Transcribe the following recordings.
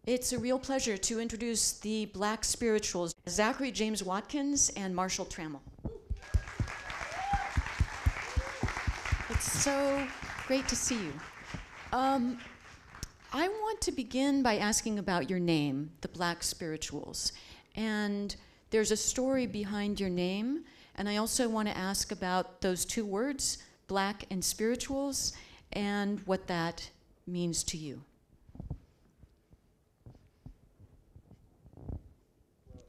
It's a real pleasure to introduce the Black Spirituals, Zachary James Watkins and Marshall Tramell. It's so great to see you. I want to begin by asking about your name, the Black Spirituals. And there's a story behind your name, and I also want to ask about those two words, black and spirituals, and what that means to you.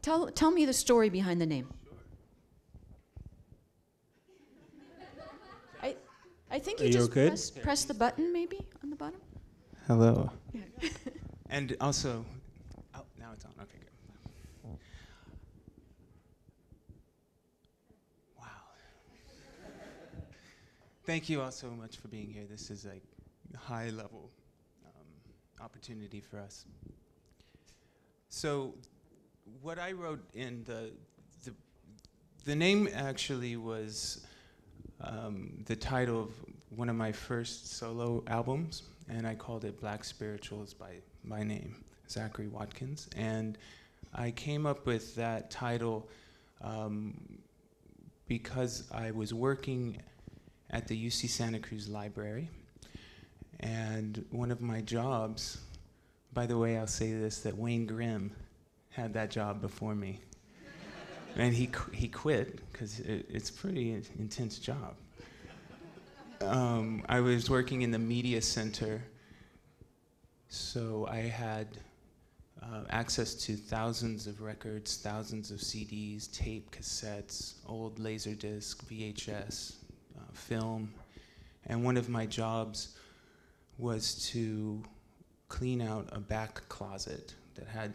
Tell me the story behind the name. Sure. I think you just press the button maybe on the bottom. Hello. Yeah. And also, oh, now it's on. Okay, good. Wow. Thank you all so much for being here. This is like a high level opportunity for us. So, what I wrote in the name actually was the title of one of my first solo albums, and I called it Black Spirituals by my name, Zachary Watkins. And I came up with that title because I was working at the UC Santa Cruz Library, and one of my jobs, by the way, I'll say this, that Wayne Grimm had that job before me. And he quit, because it's a pretty intense job. I was working in the media center, so I had access to thousands of records, thousands of CDs, tape, cassettes, old Laserdisc, VHS, film. And one of my jobs was to clean out a back closet that had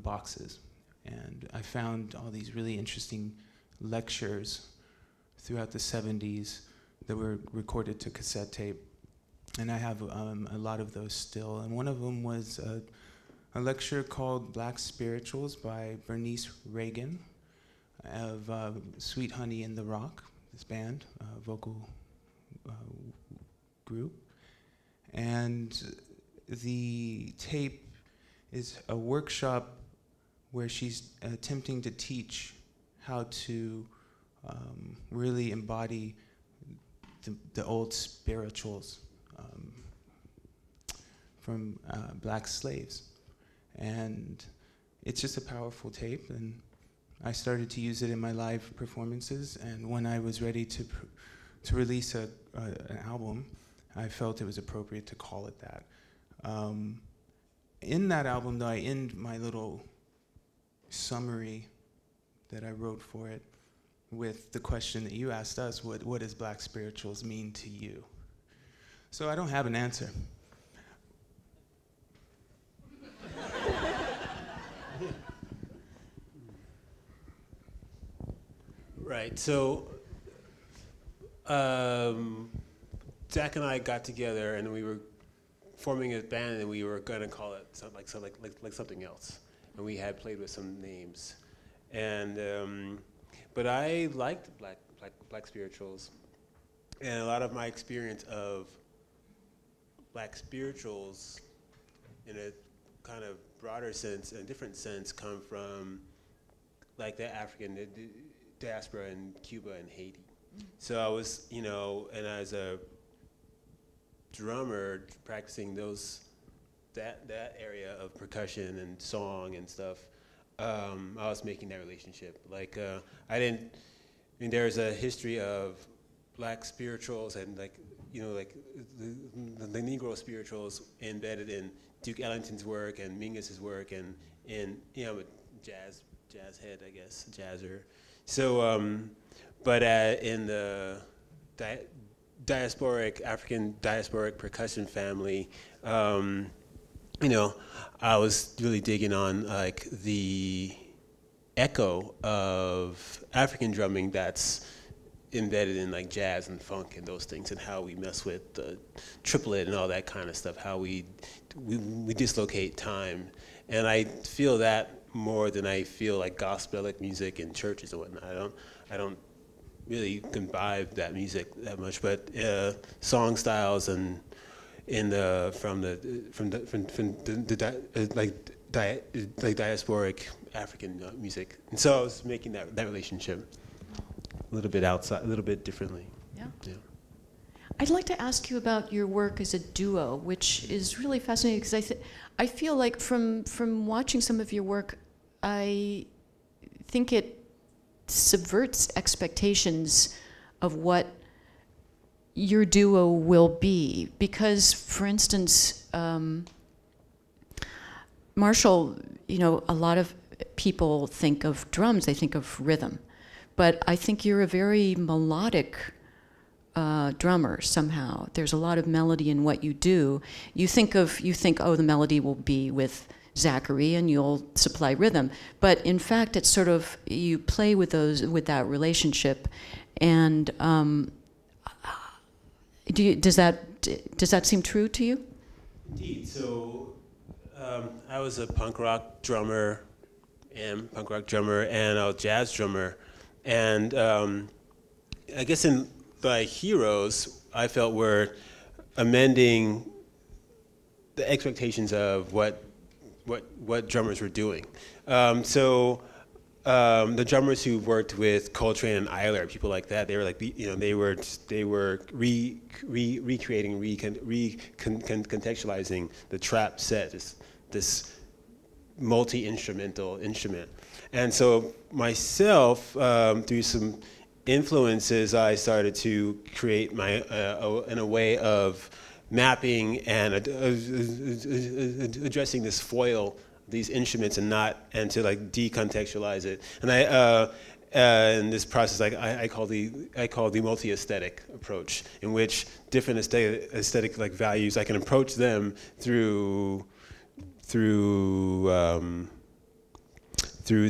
boxes. And I found all these really interesting lectures throughout the 70s that were recorded to cassette tape. And I have a lot of those still. And one of them was a lecture called Black Spirituals by Bernice Reagan of Sweet Honey in the Rock, this band, vocal group. And the tape is a workshop where she's attempting to teach how to really embody the old spirituals from black slaves. And it's just a powerful tape, and I started to use it in my live performances, and when I was ready to release an album, I felt it was appropriate to call it that. In that album, though, I end my little summary that I wrote for it with the question that you asked us, what does Black Spirituals mean to you? So I don't have an answer. Right, so Zach and I got together and we were forming a band, and we were gonna call it like something else. And we had played with some names, and but I liked Black Spirituals, and a lot of my experience of Black Spirituals, in a kind of broader sense, a different sense, come from like the African diaspora in Cuba and Haiti. So I was, and as a drummer practicing that area of percussion and song and stuff, I was making that relationship. Like there's a history of Black spirituals and the Negro spirituals embedded in Duke Ellington's work and Mingus's work, and in I'm a jazz head, I guess, jazzer. So, but in the African diasporic percussion family, I was really digging on like the echo of African drumming that's embedded in like jazz and funk and those things, and how we mess with the triplet and all that kind of stuff, how we dislocate time. And I feel that more than I feel like gospelic music in churches and whatnot. I don't really imbibe that music that much, but song styles and from the like diasporic African music. And so I was making that relationship a little bit outside, a little bit differently. Yeah. Yeah. I'd like to ask you about your work as a duo, which is really fascinating because I feel like from watching some of your work, I think it subverts expectations of what your duo will be. Because, for instance, Marshall, a lot of people think of drums, they think of rhythm, but I think you're a very melodic drummer somehow. There's a lot of melody in what you do. You think, oh, the melody will be with Zachary and you'll supply rhythm. But in fact, it's sort of, you play with that relationship. And does that seem true to you? Indeed. So I was a punk rock drummer, and a jazz drummer. And I guess in my heroes, I felt were amending the expectations of what drummers were doing. The drummers who worked with Coltrane and Eiler, people like that, they were like, they were recreating, contextualizing the trap set, this multi-instrumental instrument. And so myself, through some influences, I started to create in a way of mapping and addressing this foil, these instruments, and to like decontextualize it. And in this process, I call the multi-aesthetic approach, in which different aesthetic like values, I can approach them through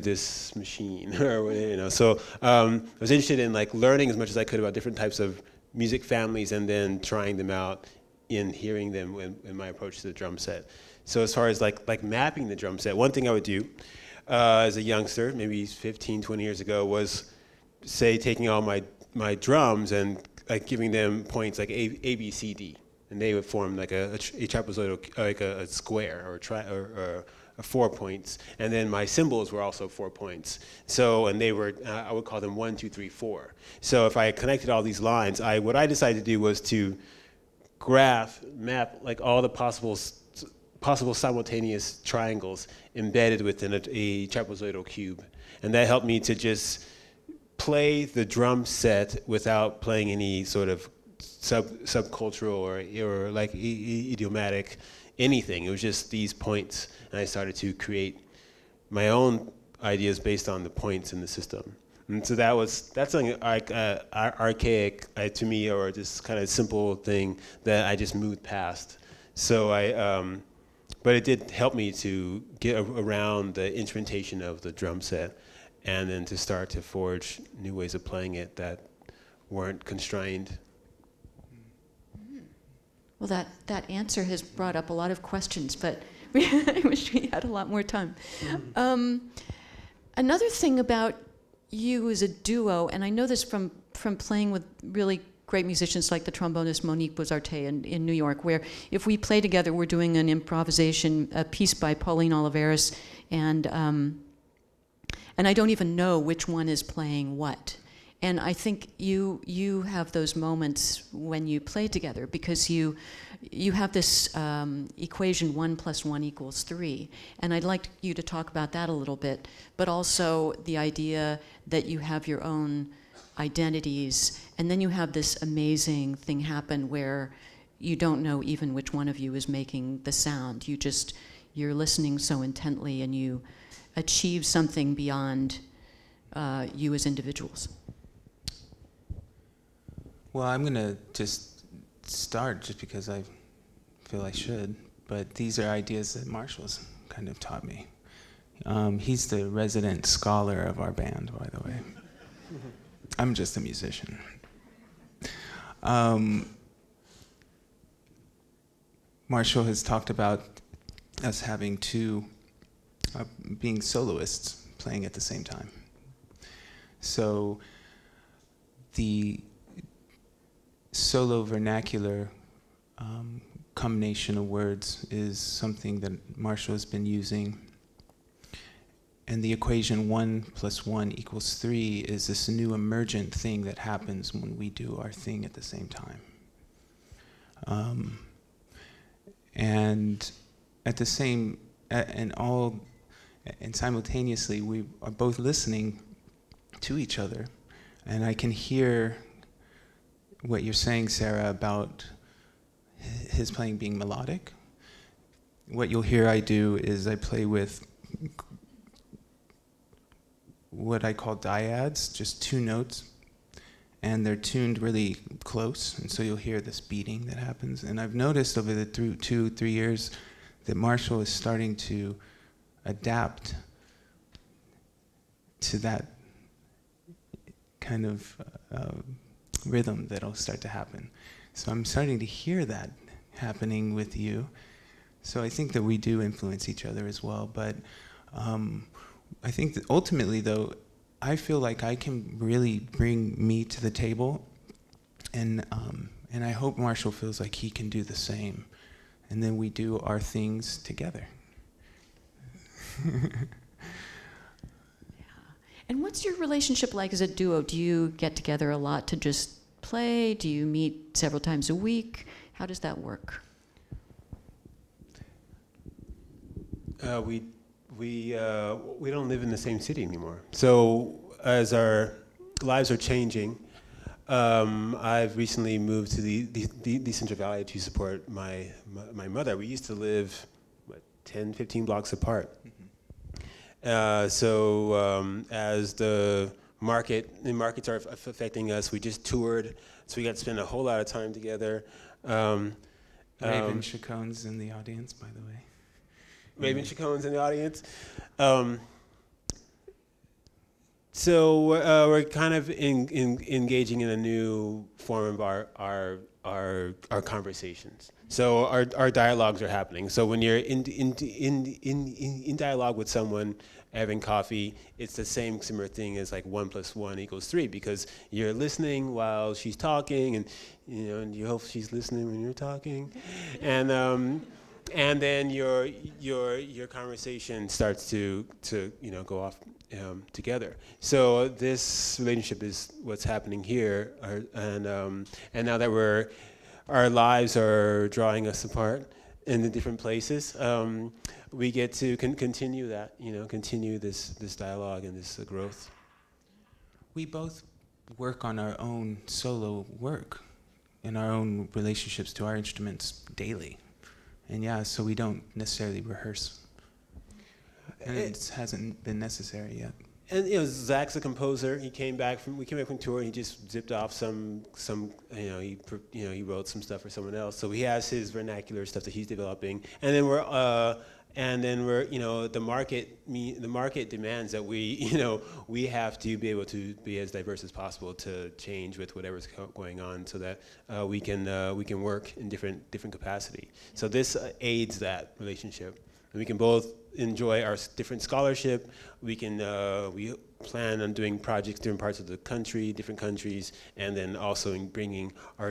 this machine, or So I was interested in like learning as much as I could about different types of music families, and then trying them out in hearing them in my approach to the drum set. So as far as like mapping the drum set, one thing I would do as a youngster, maybe 15, 20 years ago, was say taking all my drums and like giving them points like A, B, C, D, and they would form like a trapezoidal, like a square or 4 points, and then my cymbals were also 4 points. So, and they were, I would call them 1, 2, 3, 4. So if I connected all these lines, what I decided to do was to map like all the possible simultaneous triangles embedded within a trapezoidal cube, and that helped me to just play the drum set without playing any sort of subcultural or like idiomatic anything. It was just these points, and I started to create my own ideas based on the points in the system. And so that's something archaic to me, or just kind of simple thing that I just moved past. So but it did help me to get around the instrumentation of the drum set, and then to start to forge new ways of playing it that weren't constrained. Well, that answer has brought up a lot of questions, but I wish we had a lot more time. Another thing about you as a duo, and I know this from playing with really great musicians like the trombonist Monique Bozarte in New York, where if we play together, we're doing an improvisation, a piece by Pauline Oliveras, and I don't even know which one is playing what. And I think you have those moments when you play together, because you have this equation 1 + 1 = 3. And I'd like you to talk about that a little bit, but also the idea that you have your own identities, and then you have this amazing thing happen where you don't know even which one of you is making the sound. You're listening so intently, and you achieve something beyond you as individuals. Well, I'm going to just start just because I feel I should, but these are ideas that Marshall's kind of taught me. He's the resident scholar of our band, by the way. I'm just a musician. Marshall has talked about us having being soloists playing at the same time. So the solo vernacular combination of words is something that Marshall has been using and the equation 1 + 1 = 3 is this new emergent thing that happens when we do our thing at the same time. And at the same, and simultaneously, we are both listening to each other, and I can hear what you're saying, Sarah, about his playing being melodic. What you'll hear I do is I play with what I call dyads, just 2 notes, and they're tuned really close, and so you'll hear this beating that happens. And I've noticed over the 2-3 years that Marshall is starting to adapt to that kind of rhythm that'll start to happen. So I'm starting to hear that happening with you. So I think that we do influence each other as well. But I think that ultimately, though, I feel like I can really bring me to the table, and I hope Marshall feels like he can do the same. And then we do our things together. And what's your relationship like as a duo? Do you get together a lot to just play? Do you meet several times a week? How does that work? We don't live in the same city anymore. So as our lives are changing, I've recently moved to the Central Valley to support my mother. We used to live 10, 15 blocks apart. So as the markets are affecting us, we just toured, so we got to spend a whole lot of time together. Raven Chacon's in the audience, by the way. Raven Chacon's in the audience. So we're kind of engaging in a new form of our conversations. So our dialogues are happening. So when you're in dialogue with someone, having coffee, it's the same similar thing as like 1 + 1 = 3, because you're listening while she's talking, and and you hope she's listening when you're talking, and then your conversation starts to go off together. So this relationship is what's happening here, and now that our lives are drawing us apart in the different places, we get to continue that, continue this dialogue and this growth. We both work on our own solo work and our own relationships to our instruments daily. And so we don't necessarily rehearse. And it hasn't been necessary yet. And Zach's a composer. We came back from tour, and he just zipped off some he wrote some stuff for someone else. So he has his vernacular stuff that he's developing, and then we're the market demands that we have to be able to be as diverse as possible to change with whatever's going on, so that we can work in different capacity. So this aids that relationship, and we can both enjoy our different scholarship. We plan on doing projects in different parts of the country, different countries, and then also in bringing our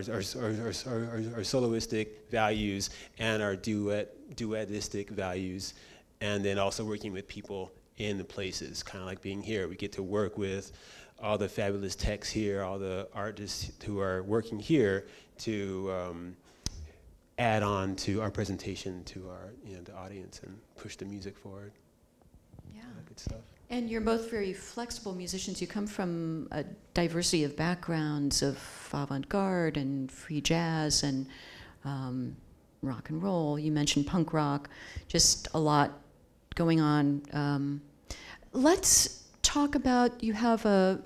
soloistic values and our duetistic values, and then also working with people in the places, kind of like being here. We get to work with all the fabulous techs here, all the artists who are working here to add on to our presentation to our the audience and push the music forward. Yeah. That good stuff. And you're both very flexible musicians. You come from a diversity of backgrounds of avant-garde and free jazz and rock and roll. You mentioned punk rock, just a lot going on. Let's talk about, you have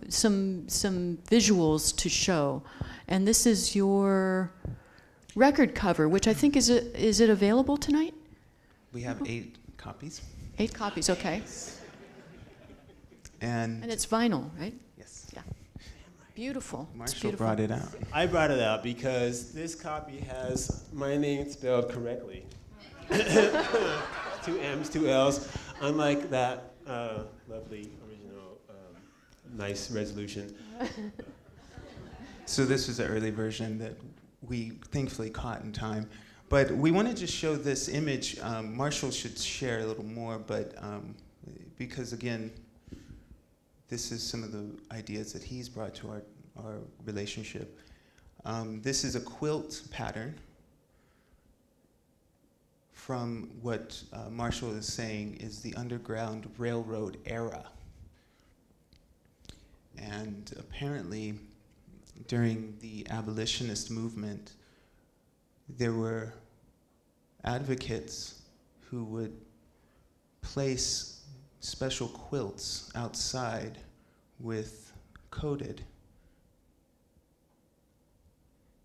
some visuals to show, and this is your record cover, which I think is it available tonight? We have 8 copies. 8 copies, okay. And it's vinyl, right? Yes. Yeah. Beautiful. Marshall brought it out. I brought it out because this copy has my name spelled correctly. 2 M's, 2 L's, unlike that lovely original nice resolution. So this was the early version that we thankfully caught in time. But we want to just show this image. Marshall should share a little more, but because again, this is some of the ideas that he's brought to our relationship. This is a quilt pattern from what Marshall is saying is the Underground Railroad era. And apparently, during the abolitionist movement, there were advocates who would place special quilts outside with coded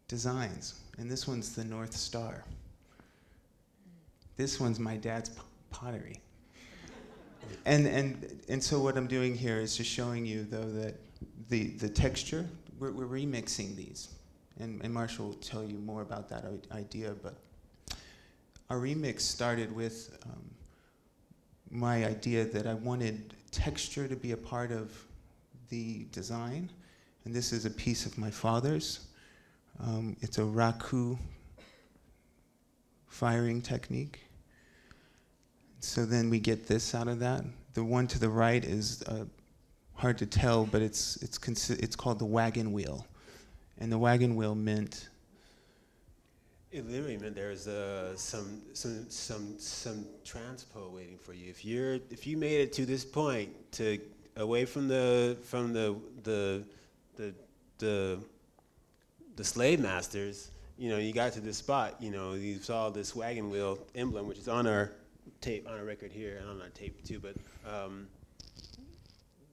designs. And this one's the North Star. This one's my dad's pottery. And so what I'm doing here is just showing you, though, that the texture, we're remixing these. And Marshall will tell you more about that idea, but our remix started with my idea that I wanted texture to be a part of the design. And this is a piece of my father's. It's a raku firing technique. So then we get this out of that. The one to the right is hard to tell, but it's called the Wagon Wheel. And the Wagon Wheel meant... It literally meant there's some transpo waiting for you. If you made it to this point, to away from the slave masters, you got to this spot. You saw this wagon wheel emblem, which is on our tape, on our record here, and on our tape too. But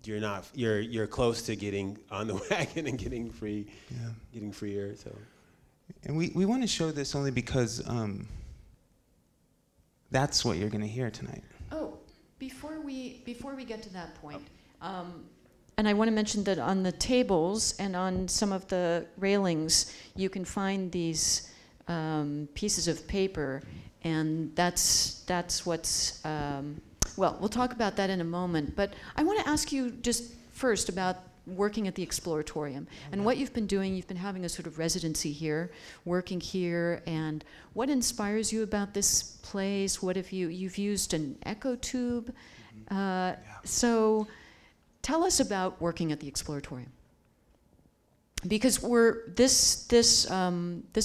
you're close to getting on the wagon and getting free, getting freer. So. And we want to show this only because that's what you're going to hear tonight. Oh, before we get to that point, and I want to mention that on the tables and on some of the railings, you can find these pieces of paper, and that's what's. Well, we'll talk about that in a moment. But I want to ask you just first about working at the Exploratorium and what you've been doing. You've been having a sort of residency here, working here, and what inspires you about this place? What have you've used an echo tube? So tell us about working at the Exploratorium. Because this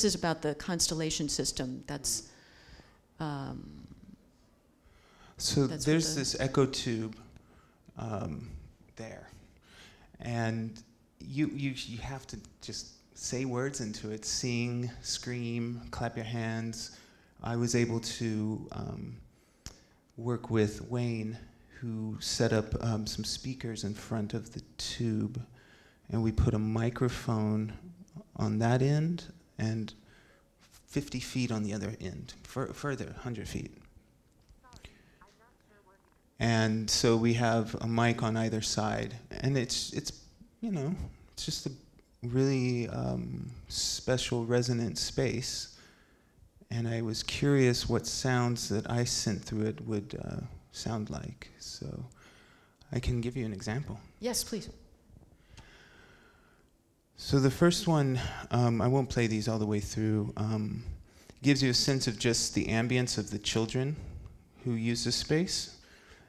is about the constellation system. That's so there's this echo tube there. And you have to just say words into it, sing, scream, clap your hands. I was able to work with Wayne, who set up some speakers in front of the tube, and we put a microphone on that end and 50 feet on the other end, further, 100 feet. And so we have a mic on either side, and it's just a really special resonant space. And I was curious what sounds that I sent through it would sound like. So I can give you an example. Yes, please. So the first one, I won't play these all the way through, gives you a sense of just the ambience of the children who use this space.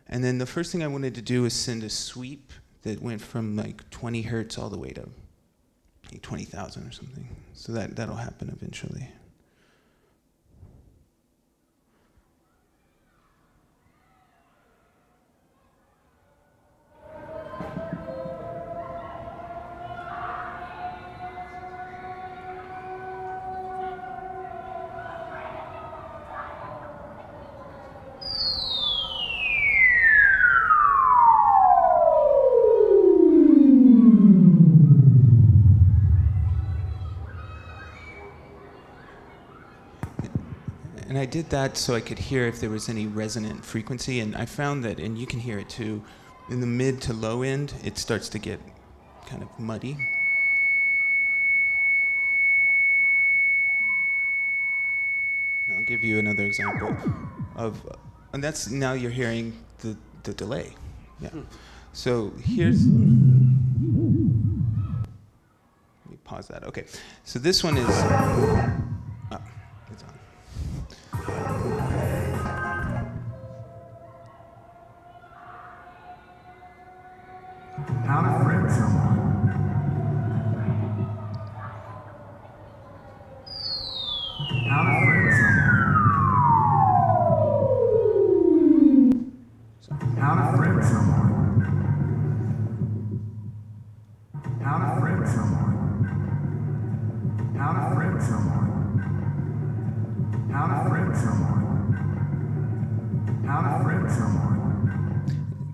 And then the first thing I wanted to do is send a sweep that went from like 20 hertz all the way to like 20,000 or something. So that'll happen eventually. And I did that so I could hear if there was any resonant frequency, and I found that, and you can hear it too, in the mid to low end, it starts to get kind of muddy. I'll give you another example of, and that's, now you're hearing the delay. Yeah. So here's, let me pause that. Okay. So this one is, it's on.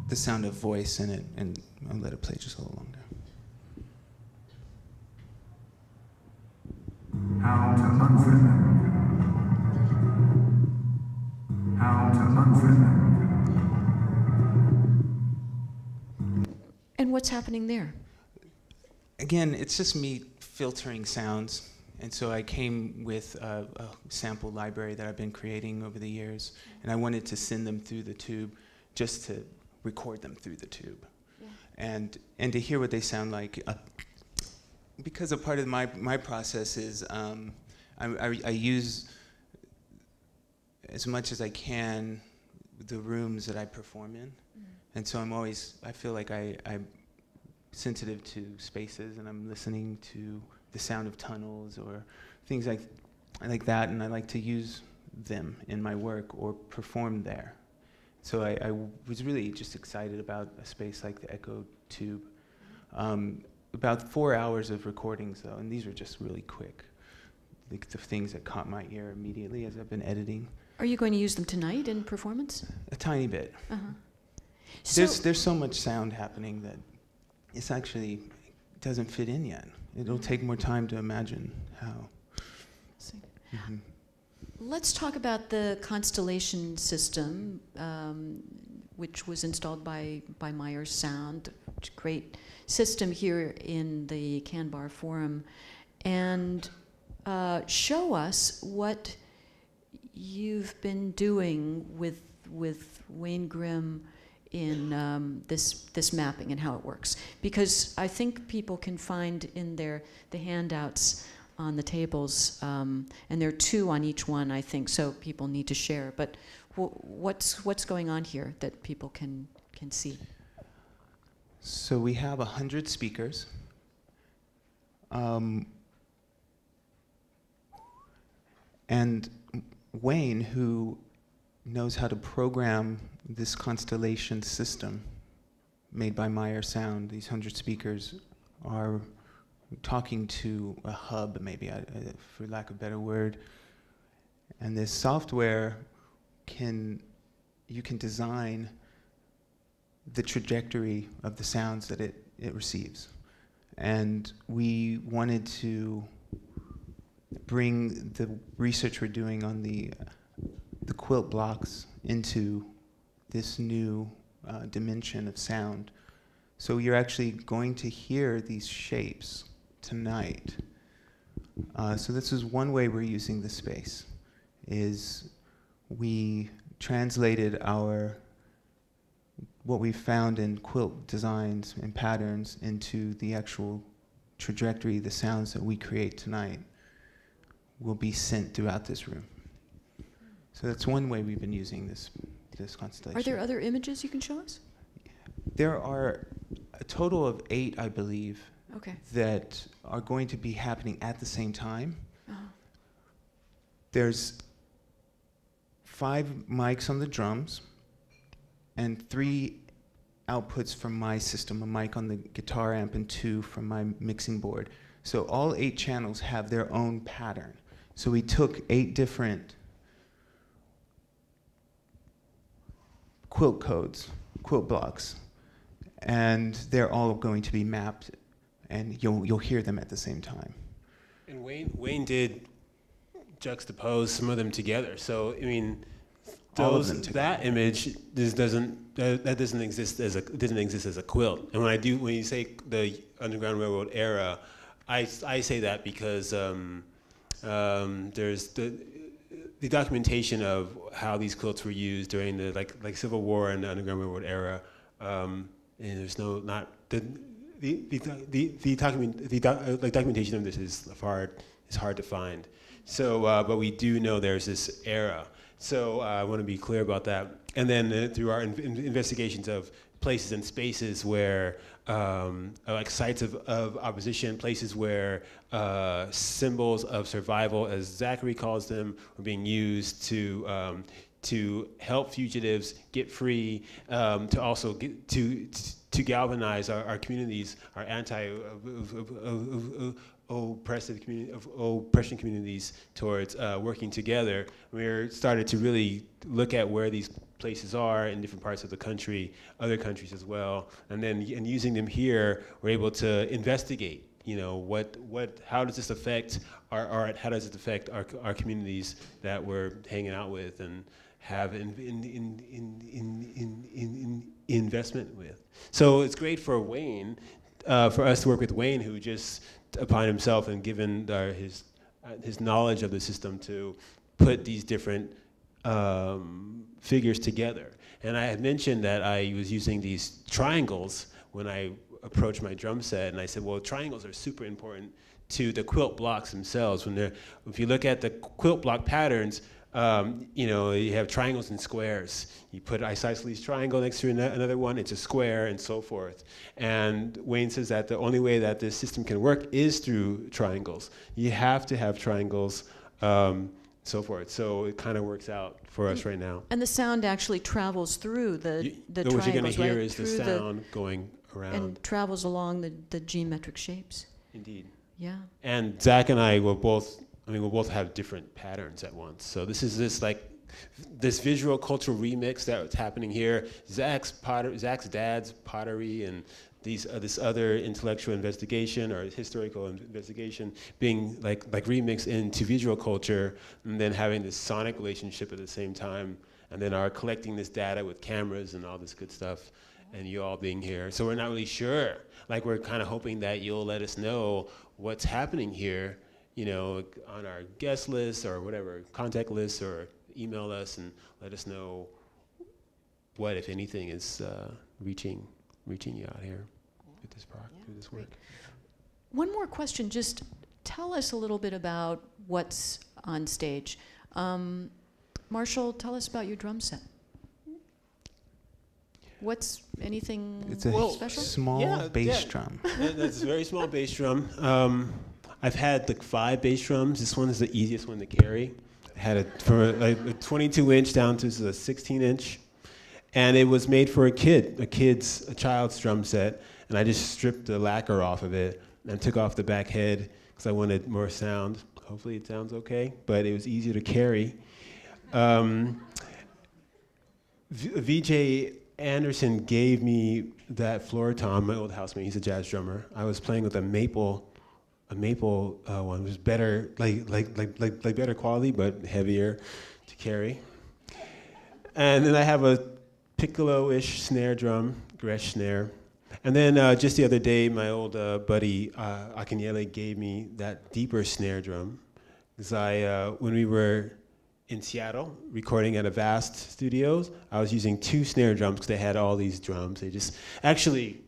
The sound of voice in it, and I'll let it play just a little longer. How to unfriend them. How to unfriend them. And what's happening there? Again, it's just me filtering sounds. And so I came with a sample library that I've been creating over the years, and I wanted to send them through the tube just to record them through the tube. Yeah. And to hear what they sound like. Because a part of my process is I use as much as I can the rooms that I perform in. And so I feel like I'm sensitive to spaces, and I'm listening to the sound of tunnels or things like that, and I like to use them in my work or perform there. So I was really just excited about a space like the Echo Tube. About 4 hours of recordings though, and these are just really quick. Like the things that caught my ear immediately as I've been editing. Are you going to use them tonight in performance? A tiny bit. Uh-huh. There's so much sound happening that it's actually doesn't fit in yet. It'll take more time to imagine how. Mm-hmm. Let's talk about the Constellation system, which was installed by Meyer Sound, which is a great system here in the Canbar Forum, and show us what you've been doing with Wayne Grimm in this mapping and how it works, because I think people can find in the handouts on the tables, and there are 2 on each one, I think, so people need to share. But what's going on here that people can see? So we have 100 speakers. And Wayne, who knows how to program this Constellation system made by Meyer Sound, these 100 speakers are talking to a hub, maybe, for lack of a better word. And this software you can design the trajectory of the sounds that it receives. And we wanted to bring the research we're doing on the quilt blocks into this new dimension of sound. So you're actually going to hear these shapes tonight. So this is one way we're using the space, is we translated what we found in quilt designs and patterns into the actual trajectory. The sounds that we create tonight will be sent throughout this room. So that's one way we've been using this constellation. Are there other images you can show us? There are a total of 8, I believe, Okay. that are going to be happening at the same time. Uh-huh. There's 5 mics on the drums and 3 outputs from my system, a mic on the guitar amp and 2 from my mixing board. So all 8 channels have their own pattern. So we took 8 different quilt codes, quilt blocks, and they're all going to be mapped, and you'll hear them at the same time. And Wayne did juxtapose some of them together. So I mean, All of them that image doesn't exist as a quilt. And when you say the Underground Railroad era, I say that because there's the documentation of how these quilts were used during the like Civil War and the Underground Railroad era. And there's the documentation of this is hard to find. So, but we do know there's this era. So I want to be clear about that. And then through our investigations of places and spaces where like sites of opposition, places where symbols of survival, as Zachary calls them, were being used to help fugitives get free, to also get to galvanize our communities, our oppression communities towards working together. We started to really look at where these places are in different parts of the country, other countries as well, and using them here, we're able to investigate. How does this affect our art? How does it affect our communities that we're hanging out with and have investment with? So it's great for Wayne, for us to work with Wayne, who just upon himself and given his knowledge of the system to put these different figures together. And I had mentioned that I was using these triangles when I approached my drum set, and I said, well, triangles are super important to the quilt blocks themselves. If you look at the quilt block patterns, you have triangles and squares. You put isosceles triangle next to another one, it's a square, and so forth. And Wayne says that the only way that this system can work is through triangles. You have to have triangles, so forth. So it kind of works out for us right now. And the sound actually travels through the triangles, what you're going to hear right? is the sound going around. And travels along the geometric shapes. Indeed. Yeah. And Zach and I will both have different patterns at once. So this visual cultural remix that's happening here. Zach's dad's pottery and this other intellectual investigation or historical investigation being like remixed into visual culture, and then having this sonic relationship at the same time, and then our collecting this data with cameras and all this good stuff, and you all being here. So we're not really sure. Like, we're kind of hoping that you'll let us know what's happening here, on our guest list or whatever, contact list, or email us and let us know what, if anything, is reaching you out here with this through this work. One more question, just tell us a little bit about what's on stage. Marshall, tell us about your drum set. What's anything special? Small bass drum. That's a very small bass drum. I've had 5 bass drums. This one is the easiest one to carry. I had it from a 22-inch down to a 16-inch. And it was made for a child's drum set. And I just stripped the lacquer off of it and took off the back head because I wanted more sound. Hopefully it sounds okay, but it was easier to carry. VJ Anderson gave me that floor tom, my old housemate. He's a jazz drummer. I was playing with a maple one. It was better, like better quality, but heavier to carry. And then I have a piccolo-ish snare drum, Gretsch snare. And then just the other day, my old buddy Akanyele gave me that deeper snare drum. Because when we were in Seattle recording at Avast Studios, I was using 2 snare drums because they had all these drums. They just actually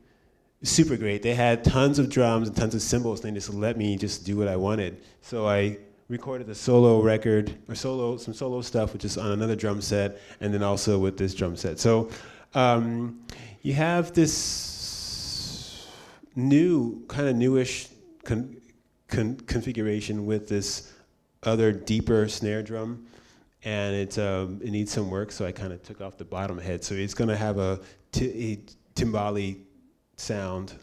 super great. They had tons of drums and tons of cymbals, and they just let me just do what I wanted. So I recorded a solo record, or some solo stuff, which is on another drum set, and then also with this drum set. So you have this newish configuration with this other deeper snare drum, and it needs some work, so I kind of took off the bottom head. So it's going to have a timbali sound.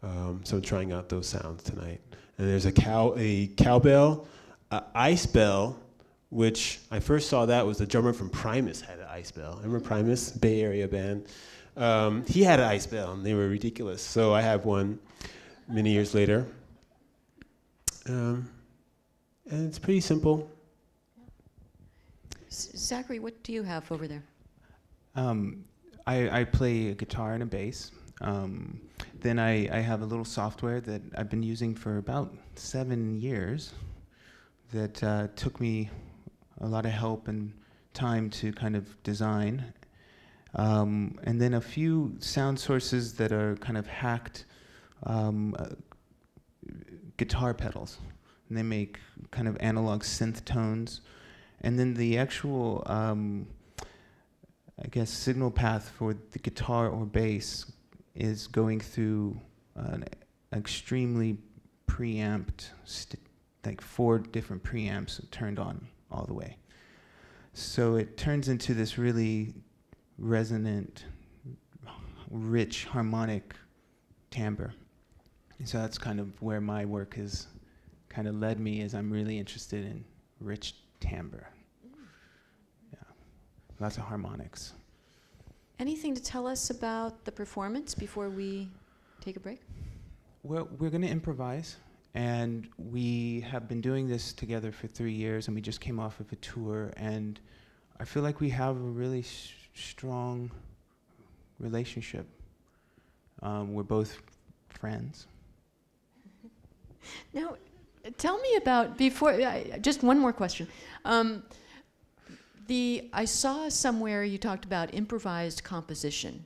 So I'm trying out those sounds tonight. And there's a cowbell, ice bell, which I first saw that was the drummer from Primus had an ice bell. Remember Primus, Bay Area band? He had an ice bell, and they were ridiculous. So I have one many years later. And it's pretty simple. Zachary, what do you have over there? I play a guitar and a bass. Then I have a little software that I've been using for about 7 years that took me a lot of help and time to kind of design. And then a few sound sources that are kind of hacked guitar pedals. And they make kind of analog synth tones. And then the actual, I guess, signal path for the guitar or bass is going through an extremely preamped, like 4 different preamps turned on all the way. So it turns into this really resonant, rich, harmonic timbre. And so that's kind of where my work has kind of led me, is I'm really interested in rich timbre. Yeah, lots of harmonics. Anything to tell us about the performance before we take a break? Well, we're going to improvise, and we have been doing this together for 3 years, and we just came off of a tour, and I feel like we have a really strong relationship. We're both friends. Now, tell me about, just one more question. I saw somewhere you talked about improvised composition.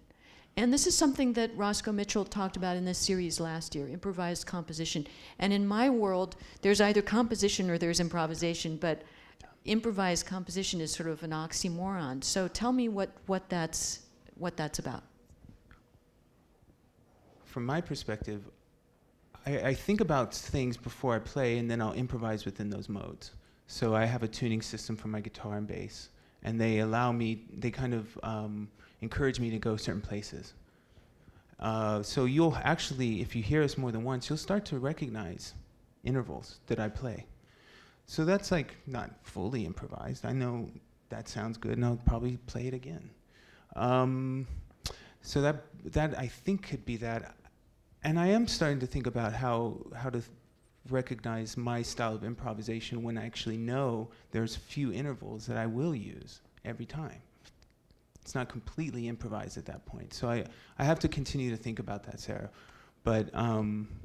And this is something that Roscoe Mitchell talked about in this series last year, improvised composition. And in my world, there's either composition or there's improvisation, but improvised composition is sort of an oxymoron. So tell me what that's about. From my perspective, I think about things before I play, and then I'll improvise within those modes. So I have a tuning system for my guitar and bass, and they kind of encourage me to go certain places. So you'll actually, if you hear us more than once, you'll start to recognize intervals that I play. So that's like not fully improvised. I know that sounds good, and I'll probably play it again. So that I think could be that. And I am starting to think about how to recognize my style of improvisation when I actually know there's few intervals that I will use every time. It's not completely improvised at that point. So I have to continue to think about that, Sarah. But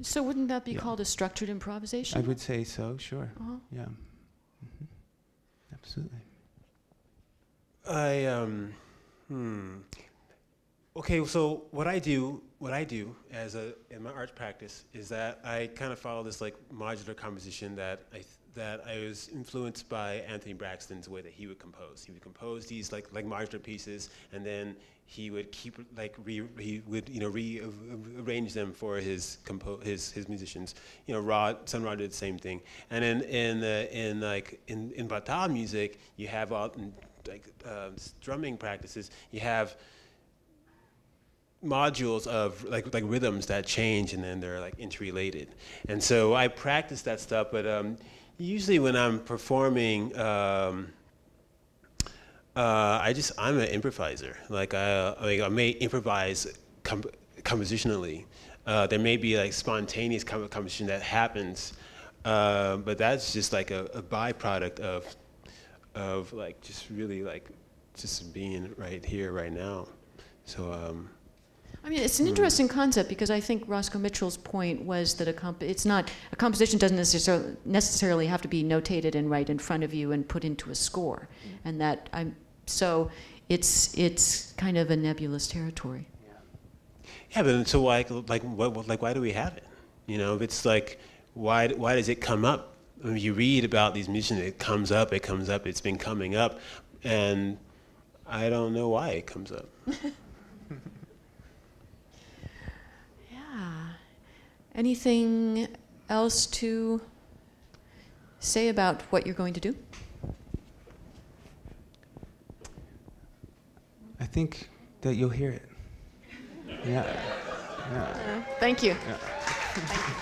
so wouldn't that be called a structured improvisation? I would say so, sure. Uh-huh. Yeah. Mm-hmm. Absolutely. Okay, so what I do in my art practice is that I kind of follow this like modular composition that I was influenced by Anthony Braxton's way that he would compose. He would compose these like modular pieces, and then he would keep rearrange them for his musicians. You know, Sun Ra did the same thing. And in Batal music, you have all strumming practices. You have modules of like rhythms that change, and then they're like interrelated. And so I practice that stuff, but usually when I'm performing, I'm an improviser. I may improvise compositionally. There may be like spontaneous composition that happens, but that's just like a byproduct of like just really like just being right here, right now. So. I mean, it's an interesting concept, because I think Roscoe Mitchell's point was that a composition doesn't necessarily have to be notated and right in front of you and put into a score, and that so it's kind of a nebulous territory. Yeah, but so why do we have it? You know, if it's like why does it come up? I mean, you read about these musicians, it comes up, it's been coming up, and I don't know why it comes up. Anything else to say about what you're going to do? I think that you'll hear it. Yeah. Thank you. Yeah. Thank you.